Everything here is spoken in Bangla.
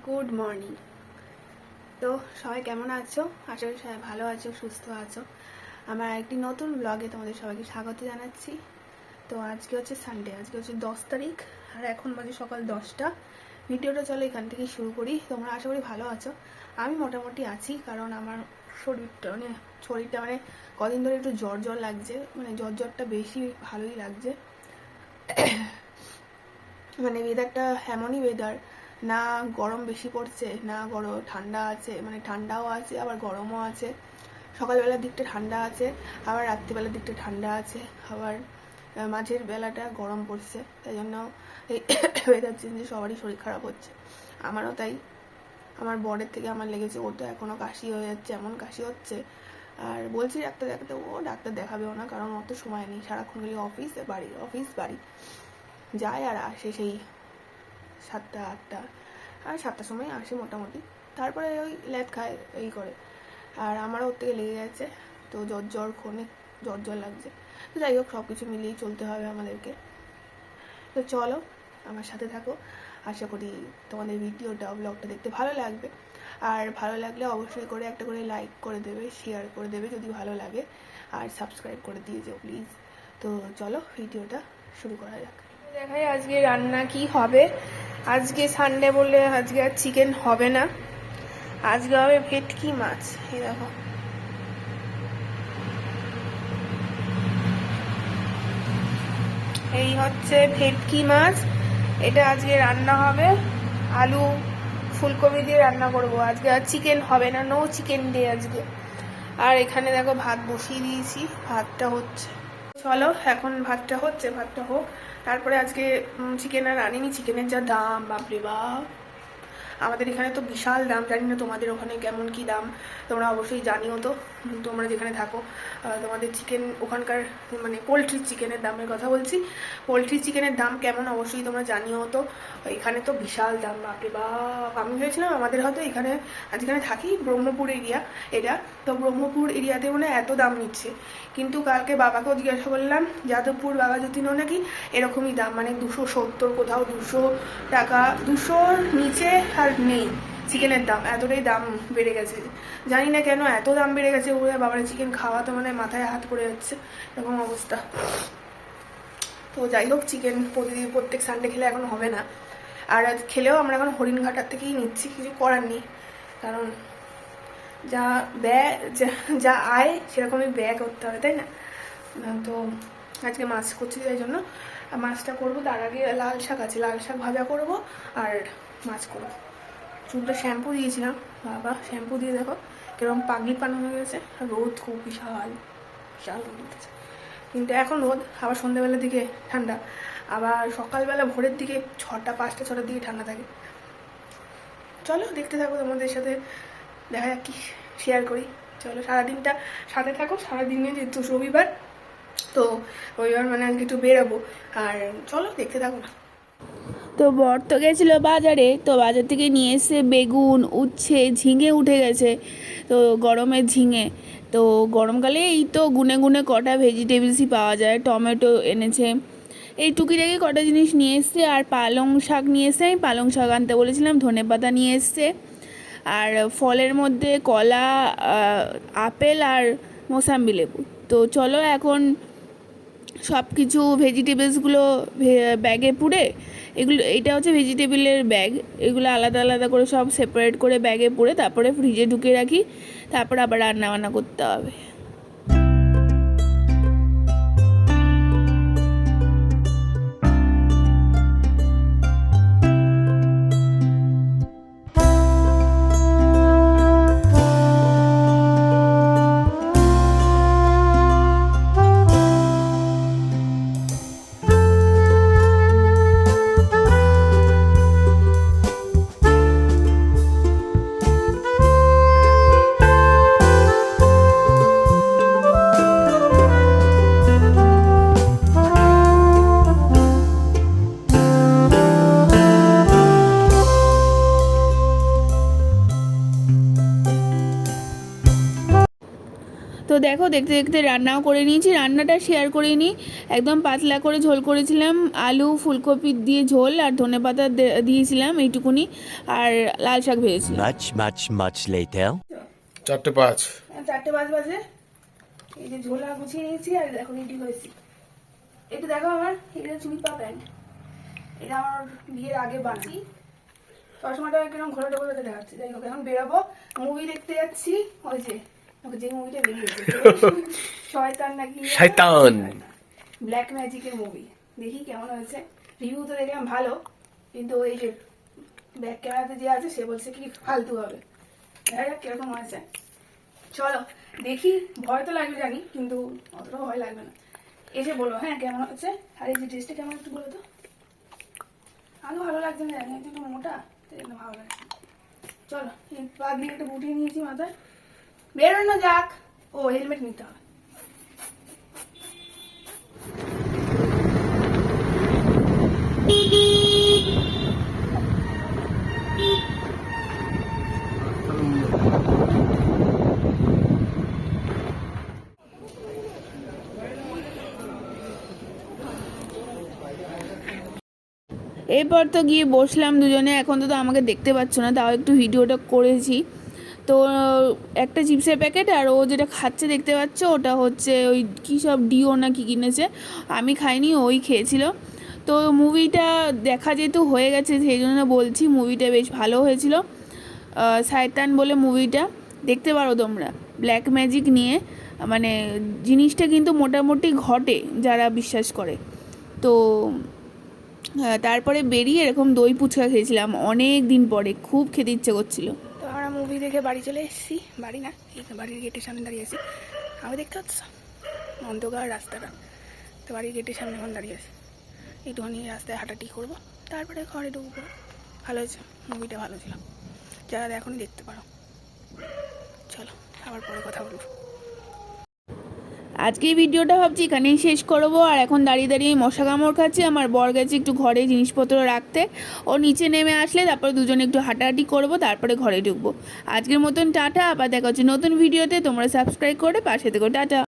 Good morning. তো সবাই কেমন আছো? আশা করি সবাই ভালো আছো, সুস্থ আছো। আমার একটি নতুন ব্লগে তোমাদের সবাইকে স্বাগত জানাচ্ছি। তো আজকে হচ্ছে সানডে, আজকে হচ্ছে 10 তারিখ আর এখন বাজে সকাল 10টা। ভিডিওটা চলো এখান থেকেই শুরু করি। তোমরা আশা করি ভালো আছো। আমি মোটামুটি আছি, কারণ আমার শরীরটা কদিন ধরে একটু জ্বর লাগছে, জ্বরটা বেশি ভালোই লাগছে। ওয়েদারটা এমনই ওয়েদার, না গরম বেশি পড়ছে না ঠান্ডা আছে, ঠান্ডাও আছে আবার গরমও আছে। সকালবেলার দিকটা ঠান্ডা আছে, আবার রাত্রিবেলার দিকটা ঠান্ডা আছে, আবার মাঝের বেলাটা গরম পড়ছে। তাই জন্য এই ওয়েদার চেঞ্জে সবারই শরীর খারাপ হচ্ছে, আমারও তাই। আমার বরের থেকে আমার লেগেছে, ওর তো এখনও কাশি হয়ে যাচ্ছে, এমন কাশি হচ্ছে। আর বলছি ডাক্তার দেখাতে, ও ডাক্তার দেখাবেও না, কারণ অত সময় নেই, সারাক্ষণ খালি অফিস বাড়ি যায় আর আসে সেই 7টা 8টা, আর 7টার সময় আসে মোটামুটি। তারপরে ওই ল্যাদ খায় এই করে। আর আমারও ওর থেকে লেগে গেছে, তো জ্বর লাগছে। তো যাই হোক, সব কিছু মিলিয়েই চলতে হবে আমাদেরকে। তো চলো আমার সাথে থাকো, আশা করি তোমাদের ব্লগটা দেখতে ভালো লাগবে। আর ভালো লাগলে অবশ্যই করে একটা করে লাইক করে দেবে, শেয়ার করে দেবে যদি ভালো লাগে, আর সাবস্ক্রাইব করে দিয়ে যাও প্লিজ। তো চলো ভিডিওটা শুরু করা যাক। দেখাই আজকে রান্না কি হবে। আজকে সানডে বলে আজকে আর চিকেন হবে না, আজকে হবে ভেটকি মাছ। এই দেখো, এই হচ্ছে ভেটকি মাছ, এটা আজকে রান্না হবে। আলু ফুলকপি দিয়ে রান্না করব আজকে, আর চিকেন হবে না, নো চিকেন ডে আজকে। আর এখানে দেখো ভাত বসিয়ে দিয়েছি, ভাতটা হচ্ছে। চলো এখন ভাতটা হোক, তারপরে আজকে চিকেন আর আনিনি। চিকেনের যা দাম, বাপরে বাপ! আমাদের এখানে তো বিশাল দাম, জানি না তোমাদের ওখানে কেমন কি দাম, তোমরা অবশ্যই জানিও। তো তোমরা যেখানে থাকো তোমাদের চিকেন ওখানকার, পোলট্রির চিকেনের দামের কথা বলছি, পোলট্রির চিকেনের দাম কেমন অবশ্যই তোমরা জানিও। তো এখানে তো বিশাল দাম, বাপরে বাপ! আমি ভেবেছিলাম আমাদের হয়তো এখানে, যেখানে থাকি ব্রহ্মপুর এটা তো ব্রহ্মপুর এরিয়াতে এত দাম নিচ্ছে, কিন্তু কালকে বাবাকেও জিজ্ঞাসা করলাম, যাদবপুর বাবা যতীনও নাকি এরকমই দাম, 270, কোথাও 200 টাকা, 200-র নিচে আর নেই চিকেনের দাম। এতটাই দাম বেড়ে গেছে, জানি না কেন এত দাম বেড়ে গেছে। ওরা বাবার চিকেন খাওয়া তো মাথায় হাত পড়ে যাচ্ছে, এরকম অবস্থা। তো যাই হোক, চিকেন প্রত্যেক সানডে খেলে এখন হবে না, আর খেলেও আমরা এখন হরিণঘাটার থেকেই নিচ্ছি, কিছু করার নেই, কারণ যা আয় সেরকমই ব্যয় করতে হবে, তাই না? তো আজকে মাছ করছি, তাই জন্য মাছটা করবো। তার আগে লাল শাক আছে, লাল শাক ভাজা করবো আর মাছ করবো। চুলটা শ্যাম্পু দিয়েছিলাম, বাবা শ্যাম্পু দিয়ে দেখো কিরকম পাগলি পান হয়ে গেছে। রোদ খুব বিশাল রোদ উঠেছে, কিন্তু এখন রোদ, আবার সন্ধ্যেবেলার দিকে ঠান্ডা, আবার সকালবেলা ভোরের দিকে 6টা 5টা 6টার দিকে ঠান্ডা থাকে। চলো দেখতে থাকো, তোমাদের সাথে দেখা যাক কি শেয়ার করি। চলো সারাদিনটা সাথে থাকো, সারাদিনে যেহেতু রবিবার, তো রবিবার আজকে একটু বেরোবো, আর চলো দেখতে থাকো না। তো বর তো গেছিলো বাজারে, তো বাজার থেকে নিয়ে এসে বেগুন, উচ্ছে, ঝিঙে উঠে গেছে, তো গরমের ঝিঙে। তো গরমকালে এই তো গুনে গুনে কটা ভেজিটেবলসই পাওয়া যায়। টমেটো এনেছে, এই টুকিটাকি কটা জিনিস নিয়ে এসছে। আর পালং শাক নিয়ে এসছে, আমি পালং শাক আনতে বলেছিলাম। ধনেপাতা নিয়ে এসছে, আর ফলের মধ্যে কলা, আপেল আর মোসাম্বি লেবু। তো চলো এখন সব কিছু ভেজিটেবলসগুলো ব্যাগে পুরে, এটা হচ্ছে ভেজিটেবলের ব্যাগ, এগুলো আলাদা আলাদা করে সব সেপারেট করে ব্যাগে পুরে তারপরে ফ্রিজে ঢুকিয়ে রাখি, তারপরে আবার রান্নাবান্না করতে হবে। দেখো দেখতে দেখতে রান্নাও করে নিয়েছি। রান্নাটা শেয়ার করে নিই। একদম পাতলা করে ঝোল করেছিলাম, আলু ফুলকপি দিয়ে ঝোল আর ধনেপাতা দিয়েছিলাম এইটুকুনি, আর লাল শাক ভেজেছিলাম। Much later. 4:05 4:05 বাজে। এই যে ঝোলা গুছিয়ে নিয়েছি আর দেখো রেডি হয়েছি। একটু দেখো আমার এটা চুড়িপা প্যান্ট, এটা আমার বিয়ের আগে বানাই। চশমাটা কিরকম ঘোরাটা ঘোরাতে দেখাচ্ছে। যাই হোক, এখন বেরোবো, মুভি দেখতে যাচ্ছি। ওই যে যে মুভিটা বেরিয়েছে শয়তান নাকি, শয়তান ব্ল্যাক ম্যাজিকের মুভি, দেখি কেমন হয়েছে। রিভিউ তো দেখলাম ভালো, কিন্তু ওই যে ব্যাক ক্যামেরাতে যে আছে সে বলছে কি ফালতু হবে। দেখা যাক কিরকম হয়েছে, চলো দেখি। ভয় তো লাগবে জানি, কিন্তু অতটাও ভয় লাগবে না। এসে বলো হ্যাঁ কেমন হচ্ছে। আর এই যে ড্রেসটা কেমন একটু বলো তো। আরো ভালো লাগছে না জানি, একটু মোটা, তাই জন্য ভালো লাগছে। চলো এই পা দিয়ে একটা গুটিয়ে নিয়েছি মাথায়, বেরোনো যাক। ও হেলমেট নিতে হবে। এরপর তো গিয়ে বসলাম দুজনে। এখন তো আমাকে দেখতে পাচ্ছ না, তাও একটু ভিডিওটা করেছি। তো একটা চিপসের প্যাকেট আর ও যেটা খাচ্ছে দেখতে পাচ্ছ, ওটা হচ্ছে ওই কী সব ডিও না কি কিনেছে, আমি খাইনি, ওই খেয়েছিল। তো মুভিটা দেখা যেহেতু হয়ে গেছে সেই জন্য বলছি, মুভিটা বেশ ভালো হয়েছিল। শয়তান বলে মুভিটা, দেখতে পারো তোমরা। ব্ল্যাক ম্যাজিক নিয়ে, মানে জিনিসটা কিন্তু মোটামুটি ঘটে যারা বিশ্বাস করে। তো তারপরে বেরিয়ে এরকম দই ফুচকা খেয়েছিলাম অনেক দিন পরে, খুব খেতে ইচ্ছে করছিল। তো আমরা মুভি দেখে বাড়ি চলে এসেছি। বাড়ি না, এই বাড়ির গেটের সামনে দাঁড়িয়ে আছি। আমি দেখতে পাচ্ছ অন্ধকার রাস্তাটা, তো বাড়ির গেটের সামনে এখন দাঁড়িয়ে আছি। একটুখানি রাস্তায় হাঁটাহাঁটি করবো, তারপরে ঘরে ঢুকবো। ভালো হয়েছে, মুভিটা ভালো ছিল। যারা এখনই দেখতে পারো। চলো আবার পরে কথা বলবো। আজকে এই ভিডিওটা ভাবছি এখানেই শেষ করবো। আর এখন দাঁড়িয়ে দাঁড়িয়ে মশা কামড় খাচ্ছি। আমার বর গেছে একটু ঘরে জিনিসপত্র রাখতে, ও নিচে নেমে আসলে তারপরে দুজনে একটু হাঁটাহাঁটি করবো, তারপরে ঘরে ঢুকবো। আজকের মতন টাটা, আবার দেখা হচ্ছে নতুন ভিডিওতে। তোমরা সাবস্ক্রাইব করে পাশে থেকো। টাটা।